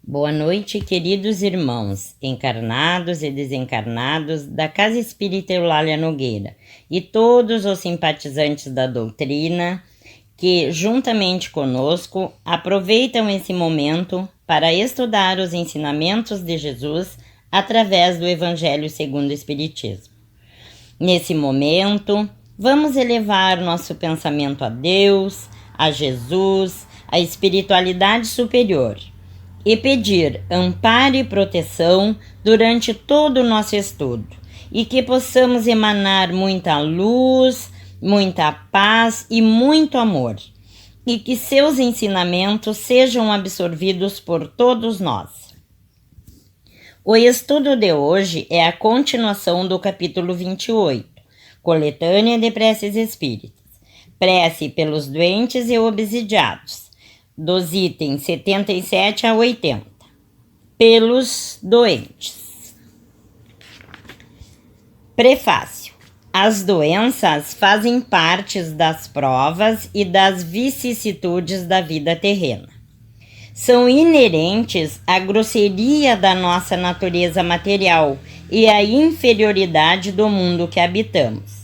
Boa noite, queridos irmãos, encarnados e desencarnados da Casa Espírita Eulália Nogueira e todos os simpatizantes da doutrina que, juntamente conosco, aproveitam esse momento para estudar os ensinamentos de Jesus através do Evangelho segundo o Espiritismo. Nesse momento, vamos elevar nosso pensamento a Deus, a Jesus, à espiritualidade superior e pedir amparo e proteção durante todo o nosso estudo, e que possamos emanar muita luz, muita paz e muito amor, e que seus ensinamentos sejam absorvidos por todos nós. O estudo de hoje é a continuação do capítulo 28, Coletânea de Preces Espíritas, Prece pelos Doentes e Obsidiados, dos itens 77 a 80, pelos doentes. Prefácio. As doenças fazem parte das provas e das vicissitudes da vida terrena. São inerentes à grosseria da nossa natureza material e à inferioridade do mundo que habitamos.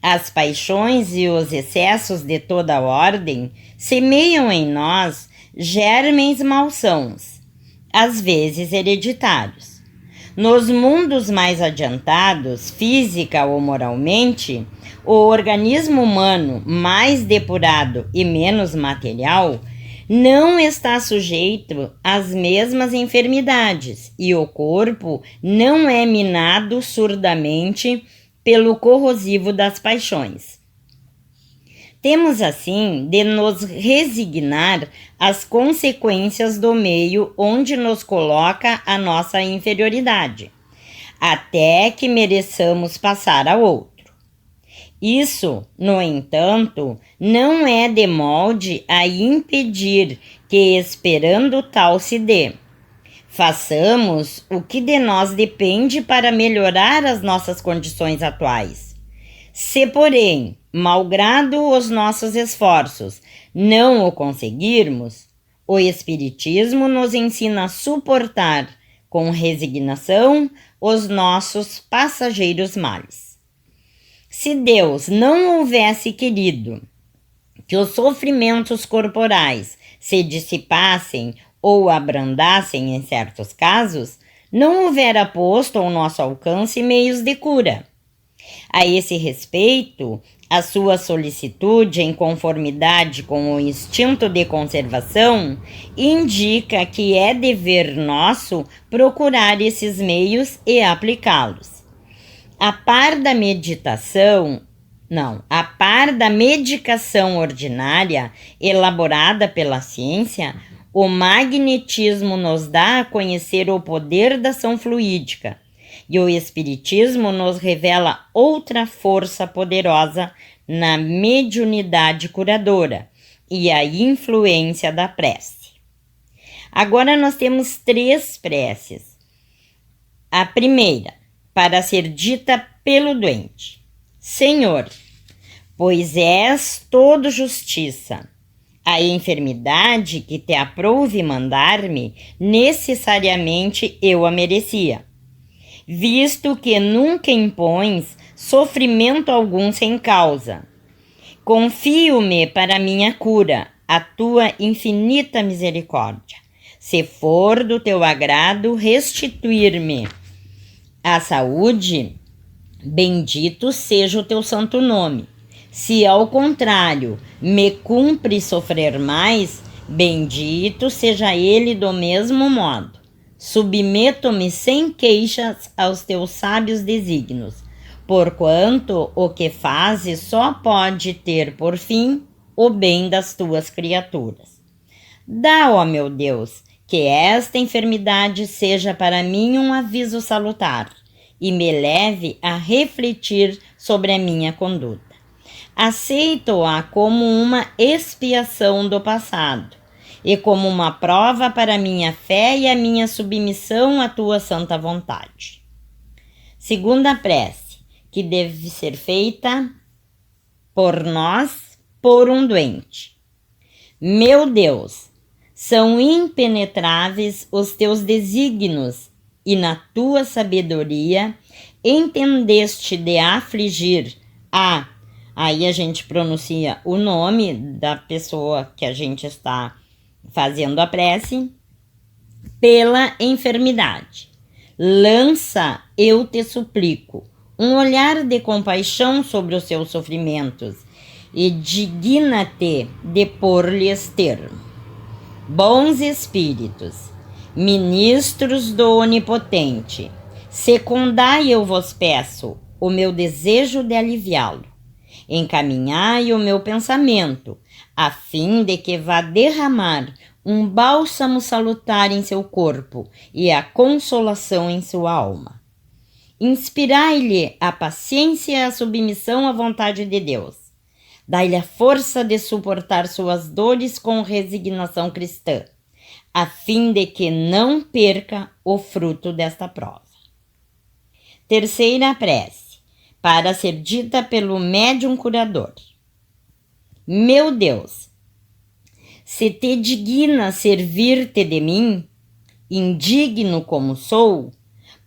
As paixões e os excessos de toda ordem semeiam em nós germens malsãos, às vezes hereditários. Nos mundos mais adiantados, física ou moralmente, o organismo humano mais depurado e menos material não está sujeito às mesmas enfermidades e o corpo não é minado surdamente pelo corrosivo das paixões. Temos, assim, de nos resignar às consequências do meio onde nos coloca a nossa inferioridade, até que mereçamos passar a outro. Isso, no entanto, não é de molde a impedir que, esperando tal se dê, façamos o que de nós depende para melhorar as nossas condições atuais. Se, porém, malgrado os nossos esforços, não o conseguirmos, o Espiritismo nos ensina a suportar com resignação os nossos passageiros males. Se Deus não houvesse querido que os sofrimentos corporais se dissipassem ou abrandassem em certos casos, não houvera posto ao nosso alcance meios de cura. A esse respeito, a sua solicitude em conformidade com o instinto de conservação indica que é dever nosso procurar esses meios e aplicá-los. A par da medicação ordinária elaborada pela ciência, o magnetismo nos dá a conhecer o poder da ação fluídica, e o Espiritismo nos revela outra força poderosa na mediunidade curadora e a influência da prece. Agora nós temos 3 preces. A primeira, para ser dita pelo doente. Senhor, pois és todo justiça, a enfermidade que te aprouve mandar-me, necessariamente eu a merecia, visto que nunca impões sofrimento algum sem causa. Confio-me para minha cura, a tua infinita misericórdia. Se for do teu agrado restituir-me a saúde, bendito seja o teu santo nome. Se ao contrário me cumpre sofrer mais, bendito seja ele do mesmo modo. Submeto-me sem queixas aos teus sábios desígnios, porquanto o que fazes só pode ter por fim o bem das tuas criaturas. Dá, ó meu Deus, que esta enfermidade seja para mim um aviso salutar e me leve a refletir sobre a minha conduta. Aceito-a como uma expiação do passado e como uma prova para a minha fé e a minha submissão à tua santa vontade. Segunda prece, que deve ser feita por nós, por um doente. Meu Deus, São impenetráveis os teus desígnios, e na tua sabedoria entendeste de afligir aí a gente pronuncia o nome da pessoa que a gente está fazendo a prece, pela enfermidade. Lança, eu te suplico, um olhar de compaixão sobre os seus sofrimentos e digna-te de pôr-lhes termo. Bons espíritos, ministros do Onipotente, secundai, eu vos peço, o meu desejo de aliviá-lo. Encaminhai o meu pensamento, a fim de que vá derramar um bálsamo salutar em seu corpo e a consolação em sua alma. Inspirai-lhe a paciência e a submissão à vontade de Deus. Dai-lhe a força de suportar suas dores com resignação cristã, a fim de que não perca o fruto desta prova. Terceira prece, para ser dita pelo médium curador. Meu Deus, se te digna servir-te de mim, indigno como sou,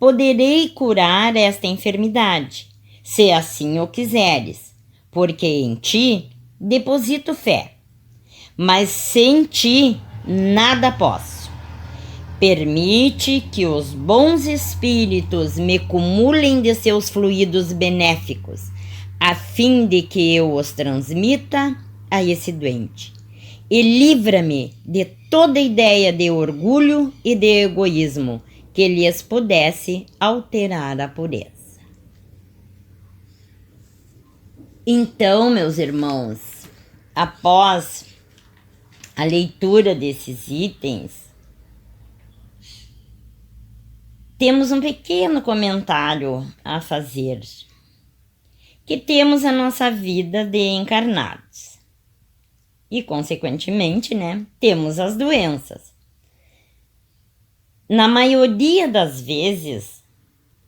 poderei curar esta enfermidade, se assim o quiseres, porque em ti deposito fé, mas sem ti nada posso. Permite que os bons espíritos me cumulem de seus fluidos benéficos, a fim de que eu os transmita a esse doente. E livra-me de toda ideia de orgulho e de egoísmo que lhes pudesse alterar a pureza. Então, meus irmãos, após a leitura desses itens, temos um pequeno comentário a fazer, que temos a nossa vida de encarnados. E, consequentemente, temos as doenças. Na maioria das vezes,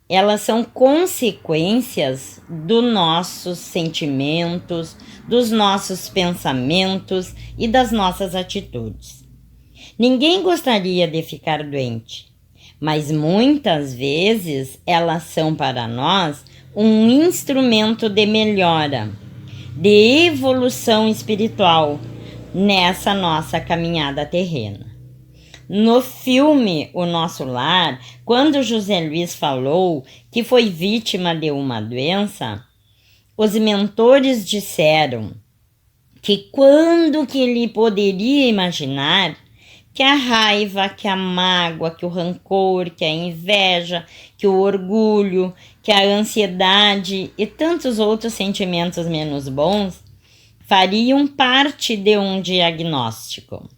elas são consequências dos nossos sentimentos, dos nossos pensamentos e das nossas atitudes. Ninguém gostaria de ficar doente, mas muitas vezes elas são para nós um instrumento de melhora, de evolução espiritual nessa nossa caminhada terrena. No filme O Nosso Lar, quando José Luiz falou que foi vítima de uma doença, os mentores disseram que quando que ele poderia imaginar que a raiva, que a mágoa, que o rancor, que a inveja, que o orgulho, que a ansiedade e tantos outros sentimentos menos bons fariam parte de um diagnóstico.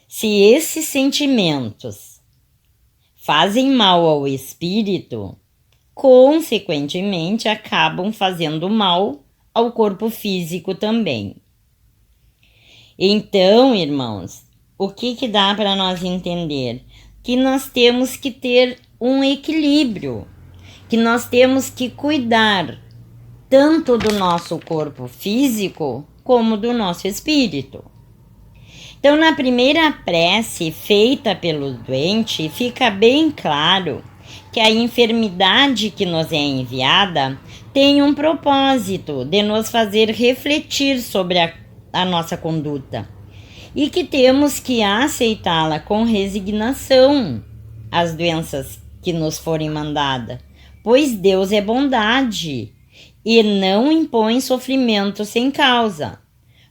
Se esses sentimentos fazem mal ao espírito, consequentemente acabam fazendo mal ao corpo físico também. Então, irmãos, o que dá para nós entender? Que nós temos que ter um equilíbrio, que nós temos que cuidar tanto do nosso corpo físico como do nosso espírito. Então, na primeira prece feita pelo doente, fica bem claro que a enfermidade que nos é enviada tem um propósito de nos fazer refletir sobre a nossa conduta e que temos que aceitá-la com resignação, as doenças que nos forem mandadas, pois Deus é bondade e não impõe sofrimento sem causa.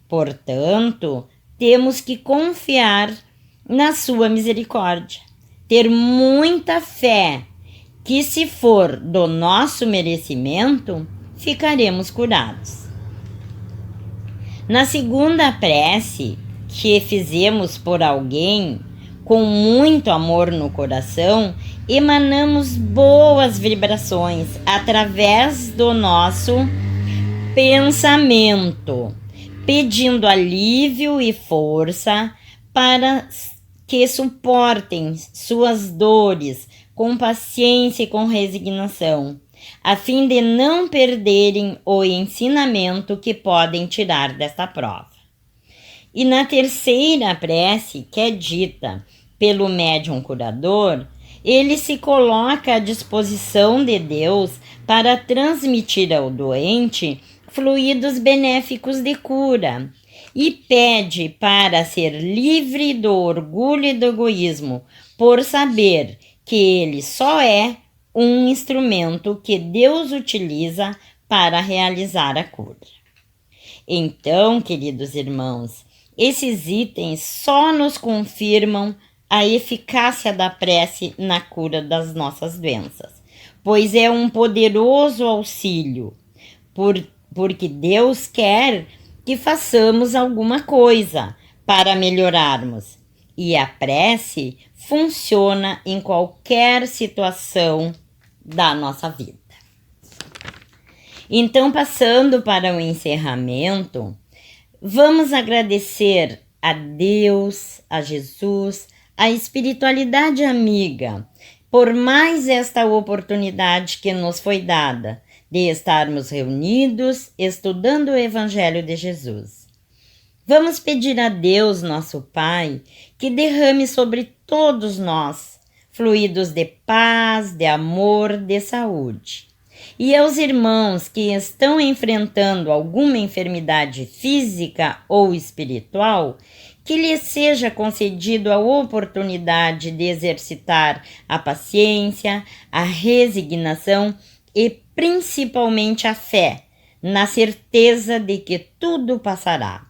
Portanto, temos que confiar na sua misericórdia, ter muita fé que, se for do nosso merecimento, ficaremos curados. Na segunda prece que fizemos por alguém, com muito amor no coração, emanamos boas vibrações através do nosso pensamento, pedindo alívio e força para que suportem suas dores com paciência e com resignação, a fim de não perderem o ensinamento que podem tirar desta prova. E na terceira prece, que é dita pelo médium curador, ele se coloca à disposição de Deus para transmitir ao doente fluidos benéficos de cura e pede para ser livre do orgulho e do egoísmo, por saber que ele só é um instrumento que Deus utiliza para realizar a cura. Então, queridos irmãos, esses itens só nos confirmam a eficácia da prece na cura das nossas doenças, pois é um poderoso auxílio, porque Deus quer que façamos alguma coisa para melhorarmos, e a prece funciona em qualquer situação da nossa vida. Então, passando para o encerramento, vamos agradecer a Deus, a Jesus, a espiritualidade amiga, por mais esta oportunidade que nos foi dada de estarmos reunidos estudando o Evangelho de Jesus. Vamos pedir a Deus, nosso Pai, que derrame sobre todos nós fluidos de paz, de amor, de saúde. E aos irmãos que estão enfrentando alguma enfermidade física ou espiritual, que lhes seja concedido a oportunidade de exercitar a paciência, a resignação e principalmente a fé, na certeza de que tudo passará.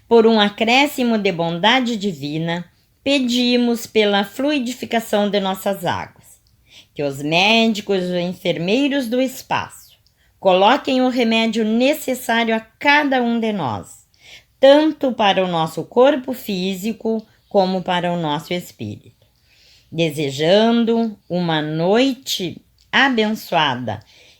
Por um acréscimo de bondade divina, pedimos pela fluidificação de nossas águas, que os médicos e enfermeiros do espaço coloquem o remédio necessário a cada um de nós, tanto para o nosso corpo físico como para o nosso espírito. Desejando uma noite abençoada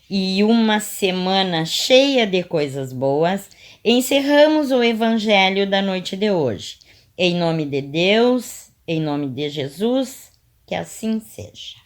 e uma semana cheia de coisas boas, encerramos o Evangelho da noite de hoje. Em nome de Deus, em nome de Jesus, que assim seja.